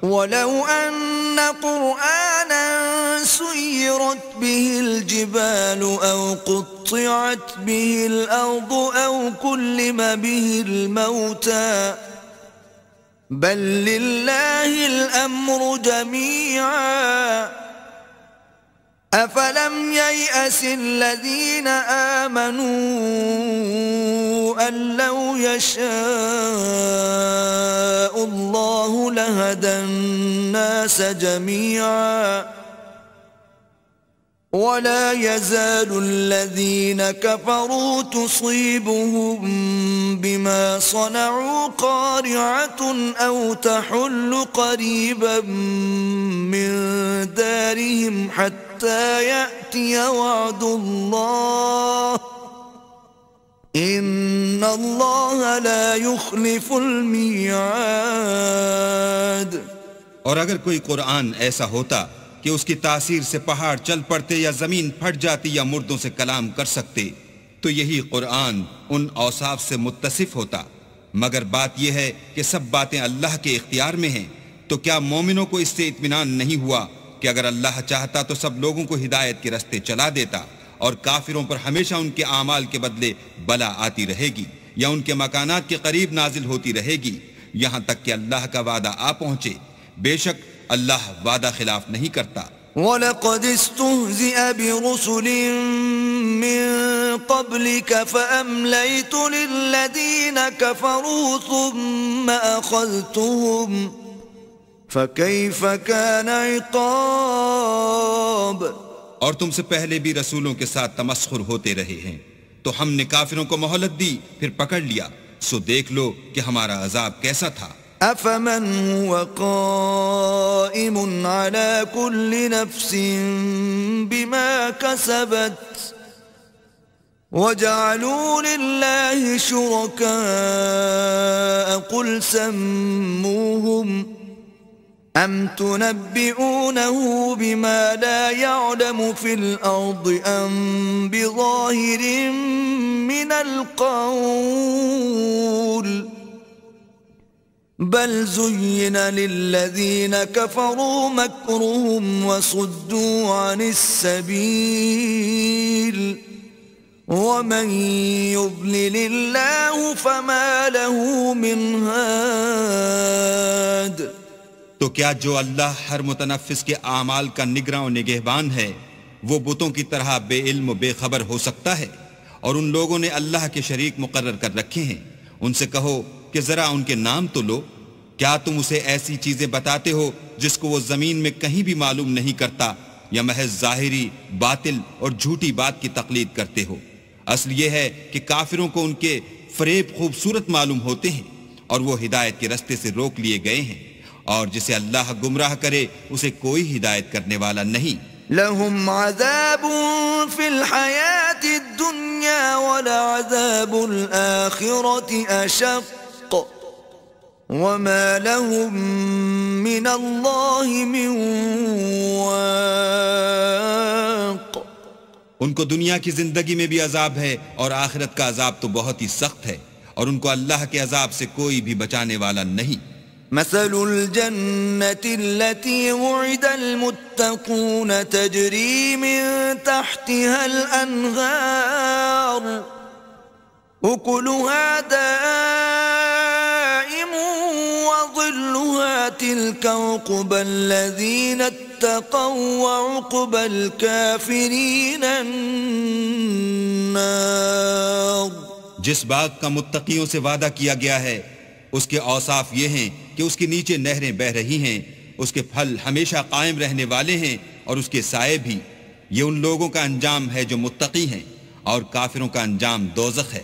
وَلَوْ أَنَّ قُرْآنًا سُيِّرَتْ بِهِ الْجِبَالُ أَوْ قُطِّعَتْ بِهِ الْأَرْضُ أَوْ كُلِّمَ بِهِ الْمَوْتَى بَل لِّلَّهِ الْأَمْرُ جَمِيعًا أَفَلَمْ يَيْأَسِ الَّذِينَ آمَنُوا أَن لَّوْ يَشَاءُ اللَّهُ لَهَدَى النَّاسَ جَمِيعًا وَلَا يَزَالُ الَّذِينَ كَفَرُوا تُصِيبُهُم بِمَا صَنَعُوا قَارِعَةٌ أَوْ تَحُلُّ قَرِيبًا مِّن دَارِهِمْ حَتَّى يَأْتِيَ وَعْدُ اللَّهِ إِنَّ اللَّهَ لَا يُخْلِفُ الْمِيعَادَ۔ اور اگر کوئی قرآن ایسا ہوتا کہ اس کی تاثیر سے پہاڑ چل پڑتے یا زمین پھٹ جاتی یا مردوں سے کلام کر سکتے تو یہی قرآن ان اوصاف سے متصف ہوتا، مگر بات یہ ہے کہ سب باتیں اللہ کے اختیار میں ہیں۔ تو کیا مومنوں کو اس سے اطمینان نہیں ہوا کہ اگر اللہ چاہتا تو سب لوگوں کو ہدایت کے رستے چلا دیتا، اور کافروں پر ہمیشہ ان کے اعمال کے بدلے بلا آتی رہے گی یا ان کے مکانات کے قریب نازل ہوتی رہے گی یہاں تک کہ اللہ کا وعدہ آ پہنچے۔ بے شک اللہ وعدہ خلاف نہیں کرتا۔ وَلَقَدِ اسْتُهْزِئَ بِرُسُلٍ مِّن قَبْلِكَ فَأَمْلَيْتُ لِلَّذِينَ كَفَرُوا ثُمَّ أَخَذْتُهُمْ فَكَيْفَ كَانَ عِقَابِ۔ اور تم سے پہلے بھی رسولوں کے ساتھ تمسخر ہوتے رہے ہیں، تو ہم نے کافروں کو مہلت دی پھر پکڑ لیا، سو دیکھ لو کہ ہمارا عذاب کیسا تھا۔ أَفَمَنْ هُوَ قَائِمٌ عَلَى كُلِّ نَفْسٍ بِمَا كَسَبَتْ وَجَعَلُوا لِلَّهِ شُرَكَاءَ قُلْ سَمُّوهُمْ أَمْ تُنَبِّئُونَهُ بِمَا لَا يَعْلَمُ فِي الْأَرْضِ أَمْ بِظَاهِرٍ مِّنَ الْقَوْلِ بل زين للذين كفروا مكرهم وصدوا عن السبيل ومن يضلل الله فما له من هاد۔ تو کیا جو اللہ ہر متنفس کے اعمال کا نگراں و نگہبان ہے وہ بتوں کی طرح بے علم و بے خبر ہو سکتا ہے؟ اور ان لوگوں نے اللہ کے شریک مقرر کر رکھے ہیں، ان سے کہو کہ ذرا ان کے نام تو لو۔ کیا تم اسے ایسی چیزیں بتاتے ہو جس کو وہ زمین میں کہیں بھی معلوم نہیں کرتا، یا محض ظاہری باطل اور جھوٹی بات کی تقلید کرتے ہو؟ اصل یہ ہے کہ کافروں کو ان کے فریب خوبصورت معلوم ہوتے ہیں اور وہ ہدایت کے رستے سے روک لیے گئے ہیں، اور جسے اللہ گمراہ کرے اسے کوئی ہدایت کرنے والا نہیں۔ لهم عذاب في الحياة الدنيا ولعذاب الآخرة أشق وما لهم من الله من واق۔ ان کو دنیا کی زندگی میں بھی عذاب ہے اور آخرت کا عذاب تو بہت ہی سخت ہے، اور ان کو اللہ کے عذاب سے کوئی بھی بچانے والا نہیں۔ مثل الجنة التي وعد المتقون تجري من تحتها الأنهار أكلها دائم وظلها تلك عقبى الذين اتقوا وعقبى الكافرين النار۔ جس باغ کا متقیوں سے وعدہ کیا گیا ہے اس کے اوصاف یہ ہیں کہ اس کے نیچے نہریں بہ رہی ہیں، اس کے پھل ہمیشہ قائم رہنے والے ہیں اور اس کے سائے بھی۔ یہ ان لوگوں کا انجام ہے جو متقی ہیں، اور کافروں کا انجام دوزخ ہے۔